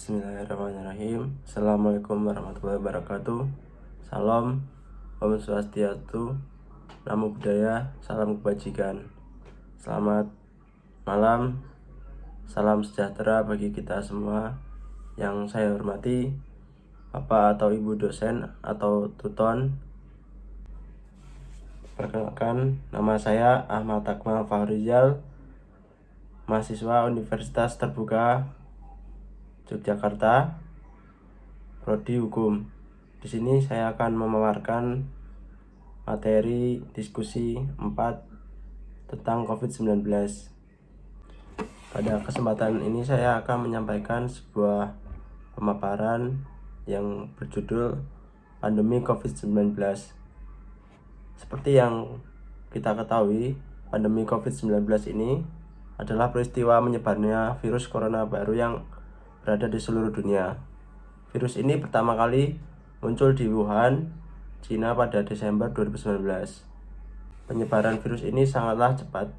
Bismillahirrahmanirrahim. Assalamualaikum warahmatullahi wabarakatuh. Salam, Om Swastiastu, Namo Buddhaya, salam kebajikan. Selamat malam, salam sejahtera bagi kita semua. Yang saya hormati Bapak atau Ibu dosen atau tuton. Perkenalkan, nama saya Ahmad Akmal Fahrizal, mahasiswa Universitas Terbuka Yogyakarta, Prodi Hukum. Di sini saya akan memaparkan materi diskusi 4 tentang COVID-19. Pada kesempatan ini saya akan menyampaikan sebuah pemaparan yang berjudul Pandemi COVID-19. Seperti yang kita ketahui, pandemi COVID-19 ini adalah peristiwa menyebarnya virus corona baru yang berada di seluruh dunia. Virus ini pertama kali muncul di Wuhan, Cina pada Desember 2019. Penyebaran virus ini sangatlah cepat.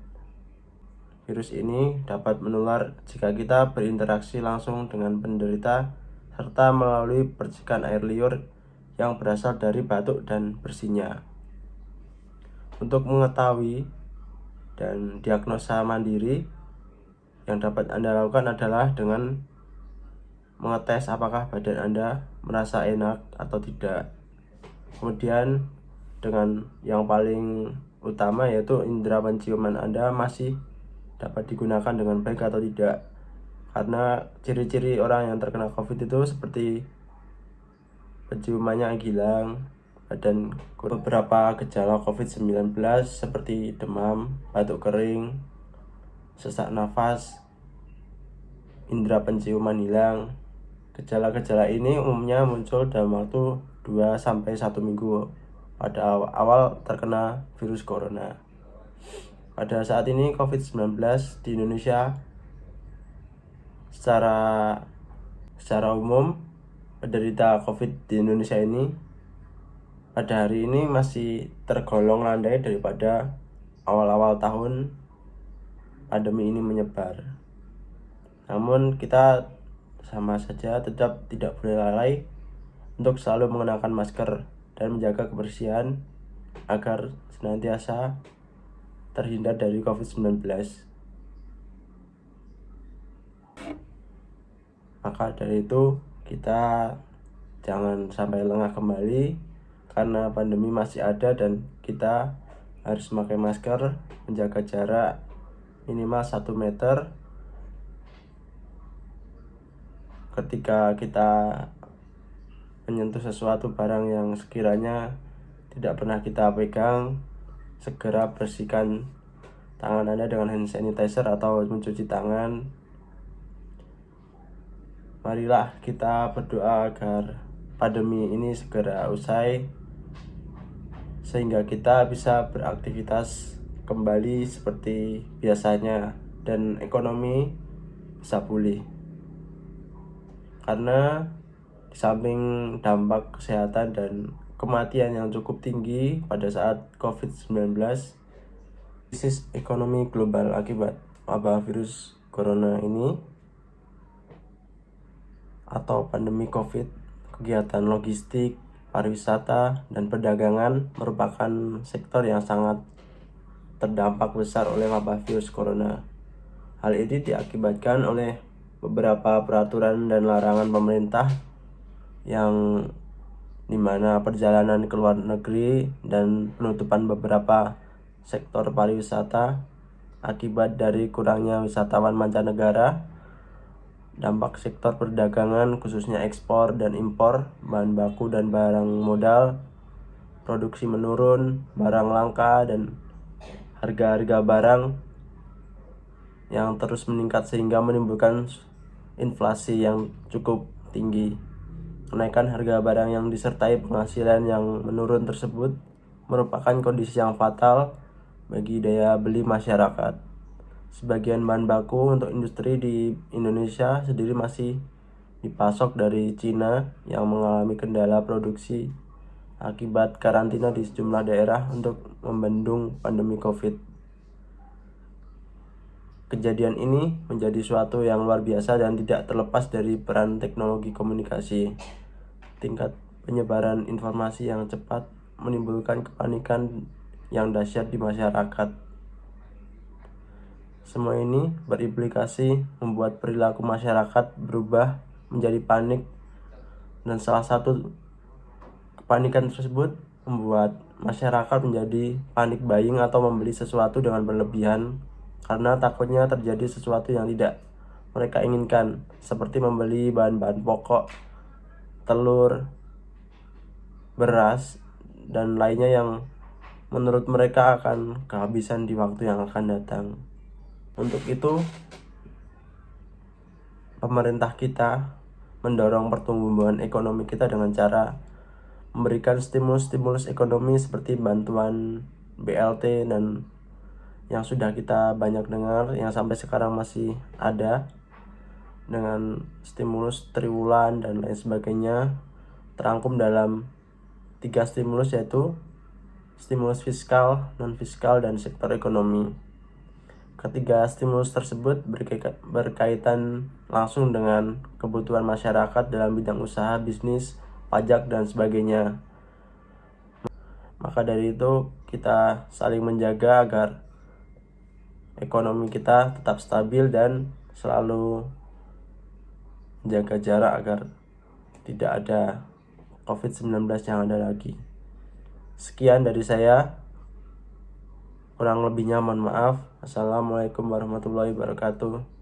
Virus ini dapat menular jika kita berinteraksi langsung dengan penderita serta melalui percikan air liur yang berasal dari batuk dan bersinnya. Untuk mengetahui dan diagnosa mandiri yang dapat Anda lakukan adalah dengan mengetes apakah badan Anda merasa enak atau tidak. Kemudian dengan yang paling utama yaitu indera penciuman Anda masih dapat digunakan dengan baik atau tidak. Karena ciri-ciri orang yang terkena COVID itu seperti penciumannya hilang, dan beberapa gejala COVID-19 seperti demam, batuk kering, sesak nafas, indera penciuman hilang. Gejala-gejala ini umumnya muncul dalam waktu 2-1 minggu pada awal terkena virus corona. Pada saat ini COVID-19 di Indonesia secara umum penderita COVID di Indonesia ini pada hari ini masih tergolong landai daripada awal-awal tahun pandemi ini menyebar. Namun kita sama saja tetap tidak boleh lalai untuk selalu mengenakan masker dan menjaga kebersihan agar senantiasa terhindar dari COVID-19. Maka dari itu kita jangan sampai lengah kembali karena pandemi masih ada dan kita harus memakai masker, menjaga jarak minimal 1 meter ketika kita menyentuh sesuatu barang yang sekiranya tidak pernah kita pegang. Segera bersihkan tangan Anda dengan hand sanitizer atau mencuci tangan. Marilah kita berdoa agar pandemi ini segera usai sehingga kita bisa beraktivitas kembali seperti biasanya dan ekonomi bisa pulih. Karena di samping dampak kesehatan dan kematian yang cukup tinggi pada saat COVID-19, krisis ekonomi global akibat wabah virus corona ini atau pandemi COVID, kegiatan logistik, pariwisata, dan perdagangan merupakan sektor yang sangat terdampak besar oleh wabah virus corona. Hal ini diakibatkan oleh beberapa peraturan dan larangan pemerintah yang dimana perjalanan ke luar negeri dan penutupan beberapa sektor pariwisata akibat dari kurangnya wisatawan mancanegara. Dampak sektor perdagangan khususnya ekspor dan impor bahan baku dan barang modal, produksi menurun, barang langka, dan harga-harga barang yang terus meningkat sehingga menimbulkan inflasi yang cukup tinggi. Kenaikan harga barang yang disertai penghasilan yang menurun tersebut merupakan kondisi yang fatal bagi daya beli masyarakat. Sebagian bahan baku untuk industri di Indonesia sendiri masih dipasok dari Cina yang mengalami kendala produksi akibat karantina di sejumlah daerah untuk membendung pandemi COVID. Kejadian ini menjadi suatu yang luar biasa dan tidak terlepas dari peran teknologi komunikasi. Tingkat penyebaran informasi yang cepat menimbulkan kepanikan yang dahsyat di masyarakat. Semua ini berimplikasi membuat perilaku masyarakat berubah menjadi panik, dan salah satu kepanikan tersebut membuat masyarakat menjadi panik buying atau membeli sesuatu dengan berlebihan karena takutnya terjadi sesuatu yang tidak mereka inginkan, seperti membeli bahan-bahan pokok, telur, beras, dan lainnya yang menurut mereka akan kehabisan di waktu yang akan datang. Untuk itu, pemerintah kita mendorong pertumbuhan ekonomi kita dengan cara memberikan stimulus ekonomi seperti bantuan BLT dan yang sudah kita banyak dengar, yang sampai sekarang masih ada, dengan stimulus triwulan dan lain sebagainya, terangkum dalam 3 stimulus, yaitu stimulus fiskal, non-fiskal, dan sektor ekonomi. Ketiga stimulus tersebut berkaitan langsung dengan kebutuhan masyarakat dalam bidang usaha, bisnis, pajak, dan sebagainya. Maka dari itu kita saling menjaga agar ekonomi kita tetap stabil dan selalu menjaga jarak agar tidak ada COVID-19 yang ada lagi. Sekian dari saya. Kurang lebihnya mohon maaf. Assalamualaikum warahmatullahi wabarakatuh.